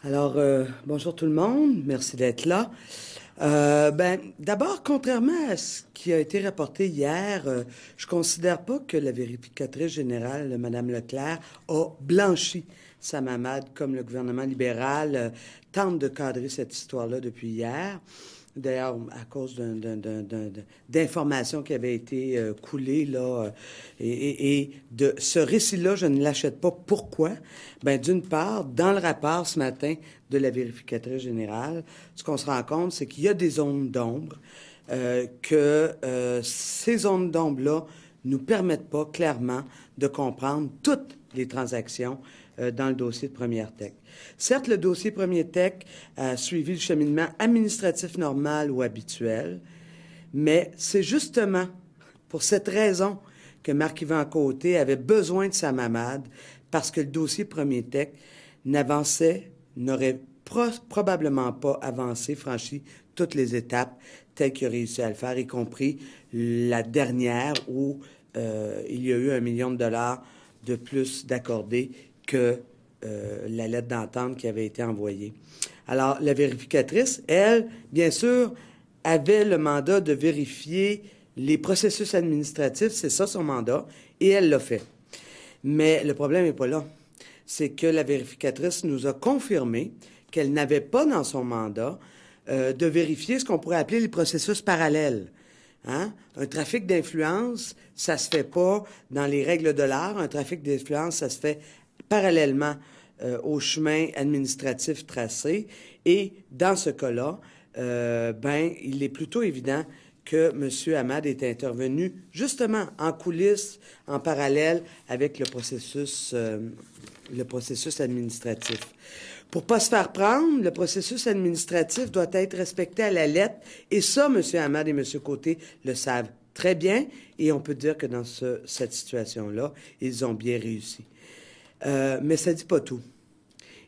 Alors, bonjour tout le monde, merci d'être là. D'abord, contrairement à ce qui a été rapporté hier, je considère pas que la vérificatrice générale, Madame Leclerc, a blanchi sa mamade comme le gouvernement libéral tente de cadrer cette histoire-là depuis hier. D'ailleurs, à cause d'informations qui avaient été coulées, là, et de ce récit-là, je ne l'achète pas. Pourquoi? Ben, d'une part, dans le rapport ce matin de la vérificatrice générale, ce qu'on se rend compte, c'est qu'il y a des zones d'ombre, que ces zones d'ombre-là nous permettent pas clairement de comprendre toutes les transactions dans le dossier de Première Tech. Certes, le dossier Premier Tech a suivi le cheminement administratif normal ou habituel, mais c'est justement pour cette raison que Marc-Yvan Côté avait besoin de sa mamade, parce que le dossier Premier Tech n'aurait probablement pas avancé, franchi toutes les étapes telles qu'il a réussi à le faire, y compris la dernière où il y a eu $1 million de plus d'accordés que la lettre d'entente qui avait été envoyée. Alors, la vérificatrice, elle, bien sûr, avait le mandat de vérifier les processus administratifs, c'est ça son mandat, et elle l'a fait. Mais le problème n'est pas là. C'est que la vérificatrice nous a confirmé qu'elle n'avait pas dans son mandat de vérifier ce qu'on pourrait appeler les processus parallèles. Hein? Un trafic d'influence, ça se fait pas dans les règles de l'art. Un trafic d'influence, ça se fait parallèlement au chemin administratif tracé. Et dans ce cas-là, il est plutôt évident que M. Hamad est intervenu justement en coulisses, en parallèle avec le processus administratif. Pour pas se faire prendre, le processus administratif doit être respecté à la lettre, et ça, M. Hamad et M. Côté le savent très bien, et on peut dire que dans cette situation-là, ils ont bien réussi. Mais ça dit pas tout.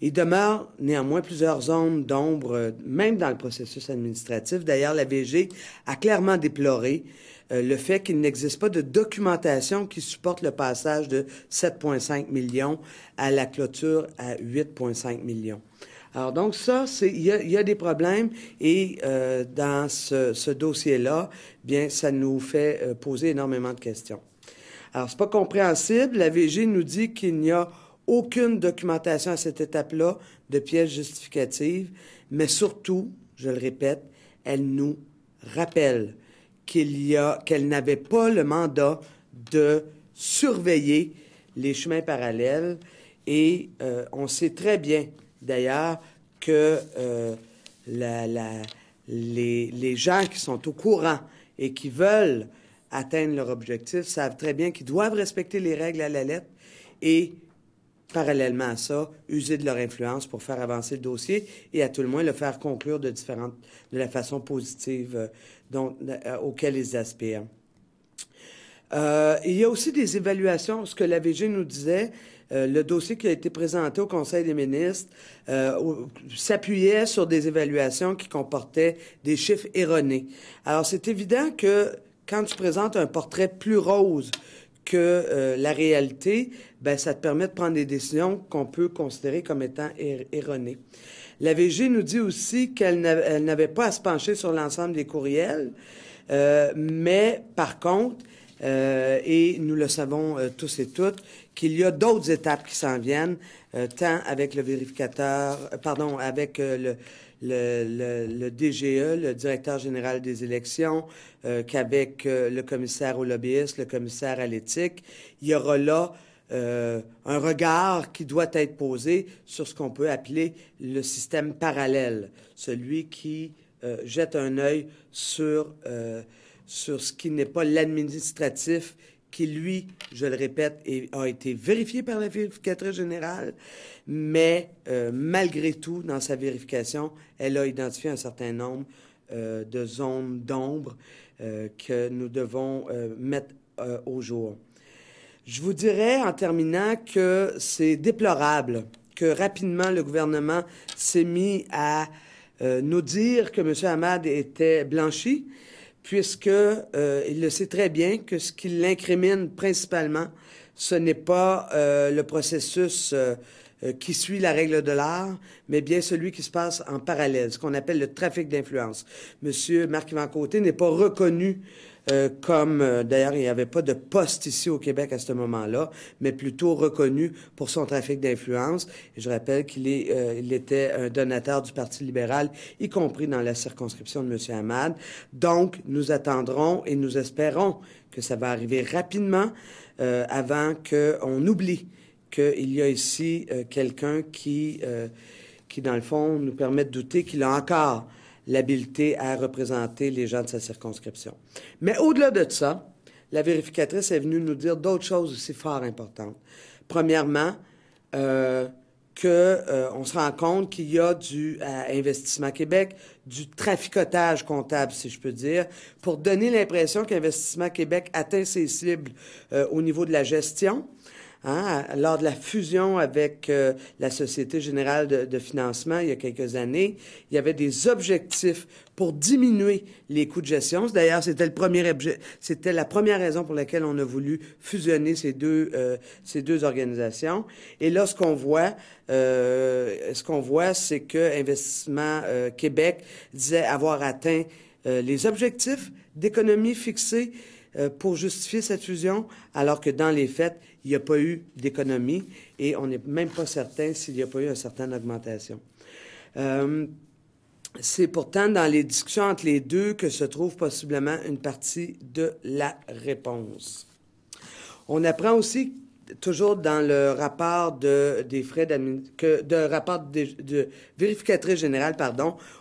Il demeure néanmoins plusieurs zones d'ombre, même dans le processus administratif. D'ailleurs, la VG a clairement déploré le fait qu'il n'existe pas de documentation qui supporte le passage de 7,5 millions à la clôture à 8,5 millions. Alors donc ça, il y a des problèmes, et dans ce dossier-là, bien, ça nous fait poser énormément de questions. Alors, c'est pas compréhensible. La VG nous dit qu'il n'y a aucune documentation à cette étape-là de pièces justificatives, mais surtout, je le répète, elle nous rappelle qu'elle n'avait pas le mandat de surveiller les chemins parallèles, et on sait très bien, d'ailleurs, que les gens qui sont au courant et qui veulent atteindre leur objectif savent très bien qu'ils doivent respecter les règles à la lettre et, parallèlement à ça, user de leur influence pour faire avancer le dossier et, à tout le moins, le faire conclure de la façon positive auquel ils aspirent. Il y a aussi des évaluations, ce que la VG nous disait. Le dossier qui a été présenté au Conseil des ministres s'appuyait sur des évaluations qui comportaient des chiffres erronés. Alors, c'est évident que quand tu présentes un portrait plus rose que la réalité, ben ça te permet de prendre des décisions qu'on peut considérer comme étant erronées. La VG nous dit aussi qu'elle n'avait pas à se pencher sur l'ensemble des courriels, mais par contre, et nous le savons tous et toutes, qu'il y a d'autres étapes qui s'en viennent, tant avec le vérificateur, avec le DGE, le directeur général des élections, qu'avec le commissaire aux lobbyistes, le commissaire à l'éthique. Il y aura là un regard qui doit être posé sur ce qu'on peut appeler le système parallèle, celui qui jette un œil sur ce qui n'est pas l'administratif, qui, lui, je le répète, a été vérifié par la vérificatrice générale, mais malgré tout, dans sa vérification, elle a identifié un certain nombre de zones d'ombre que nous devons mettre au jour. Je vous dirais, en terminant, que c'est déplorable que rapidement le gouvernement s'est mis à nous dire que M. Hamad était blanchi, puisque il le sait très bien que ce qui l'incrimine principalement, ce n'est pas le processus qui suit la règle de l'art, mais bien celui qui se passe en parallèle, ce qu'on appelle le trafic d'influence. Monsieur Marc-Yvan Côté n'est pas reconnu d'ailleurs, il n'y avait pas de poste ici au Québec à ce moment-là, mais plutôt reconnu pour son trafic d'influence. Et je rappelle qu'il il était un donateur du Parti libéral, y compris dans la circonscription de M. Hamad. Donc, nous attendrons et nous espérons que ça va arriver rapidement avant qu'on oublie qu'il y a ici quelqu'un qui, dans le fond, nous permet de douter qu'il a encore l'habileté à représenter les gens de sa circonscription. Mais au-delà de ça, la vérificatrice est venue nous dire d'autres choses aussi fort importantes. Premièrement, on se rend compte qu'il y a à Investissement Québec du traficotage comptable, si je peux dire, pour donner l'impression qu'Investissement Québec atteint ses cibles au niveau de la gestion. Lors de la fusion avec la Société générale de financement il y a quelques années, il y avait des objectifs pour diminuer les coûts de gestion. D'ailleurs, c'était la première raison pour laquelle on a voulu fusionner ces deux organisations. Et là, ce qu'on voit, c'est que Investissement Québec disait avoir atteint les objectifs d'économie fixés pour justifier cette fusion, alors que dans les faits, il n'y a pas eu d'économie et on n'est même pas certain s'il n'y a pas eu une certaine augmentation. C'est pourtant dans les discussions entre les deux que se trouve possiblement une partie de la réponse. On apprend aussi, toujours dans le rapport de vérificatrice générale,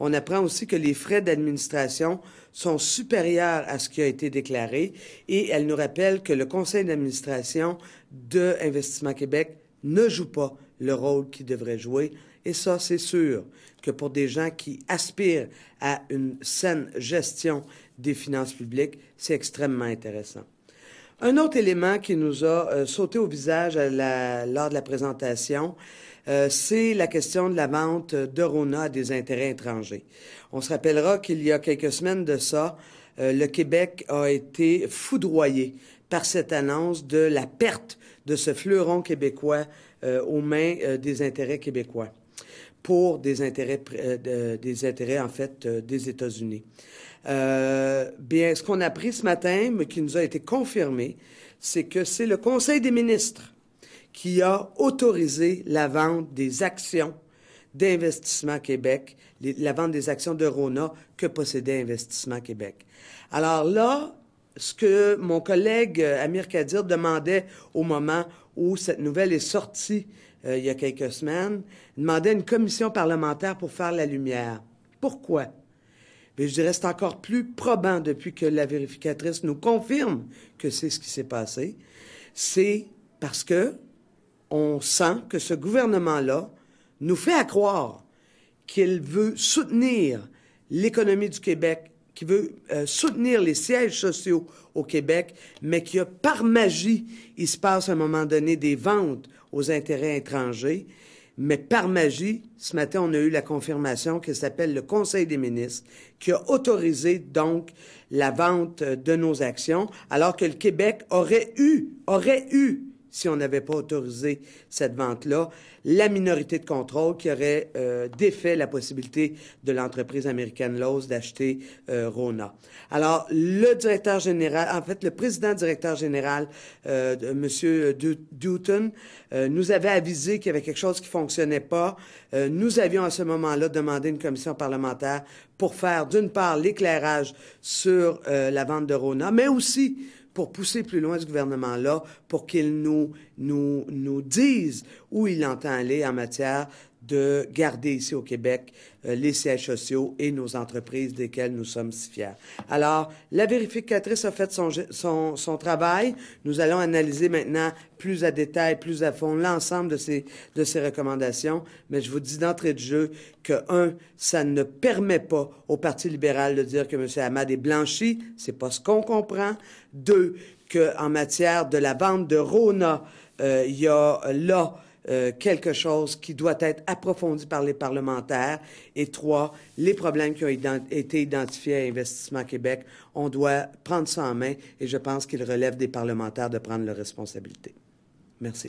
on apprend aussi que les frais d'administration sont supérieurs à ce qui a été déclaré et elle nous rappelle que le conseil d'administration de Investissement Québec ne joue pas le rôle qu'il devrait jouer. Et ça, c'est sûr que pour des gens qui aspirent à une saine gestion des finances publiques, c'est extrêmement intéressant. Un autre élément qui nous a sauté au visage lors de la présentation, c'est la question de la vente de RONA à des intérêts étrangers. On se rappellera qu'il y a quelques semaines de ça, le Québec a été foudroyé par cette annonce de la perte de ce fleuron québécois aux mains des intérêts québécois pour des intérêts en fait des États-Unis. Bien, ce qu'on a appris ce matin, mais qui nous a été confirmé, c'est que c'est le Conseil des ministres qui a autorisé la vente des actions d'Investissement Québec, la vente des actions de RONA que possédait Investissement Québec. Alors là, ce que mon collègue Amir Kadir demandait au moment où cette nouvelle est sortie il y a quelques semaines, demandait une commission parlementaire pour faire la lumière. Pourquoi? Bien, je dirais que c'est encore plus probant depuis que la vérificatrice nous confirme que c'est ce qui s'est passé. C'est parce que on sent que ce gouvernement-là nous fait à croire qu'il veut soutenir l'économie du Québec, qu'il veut soutenir les sièges sociaux au Québec, mais qu'il y a par magie, il se passe à un moment donné des ventes aux intérêts étrangers. Mais par magie, ce matin, on a eu la confirmation qu'il s'appelle le Conseil des ministres, qui a autorisé donc la vente de nos actions, alors que le Québec aurait eu, si on n'avait pas autorisé cette vente-là, la minorité de contrôle qui aurait défait la possibilité de l'entreprise américaine Lowe's d'acheter RONA. Alors, le directeur général, en fait, le président-directeur général, M. Dutton, nous avait avisé qu'il y avait quelque chose qui ne fonctionnait pas. Nous avions à ce moment-là demandé une commission parlementaire pour faire, d'une part, l'éclairage sur la vente de RONA, mais aussi pour pousser plus loin ce gouvernement-là, pour qu'il nous dise où il entend aller en matière de garder ici au Québec les sièges sociaux et nos entreprises desquelles nous sommes si fiers. Alors, la vérificatrice a fait son travail. Nous allons analyser maintenant plus à détail, plus à fond, l'ensemble de ces recommandations. Mais je vous dis d'entrée de jeu que, ça ne permet pas au Parti libéral de dire que M. Hamad est blanchi. C'est pas ce qu'on comprend. 2, qu'en matière de la vente de RONA, il y a là quelque chose qui doit être approfondi par les parlementaires. Et 3, les problèmes qui ont été identifiés à Investissement Québec, on doit prendre ça en main et je pense qu'il relève des parlementaires de prendre leurs responsabilités. Merci.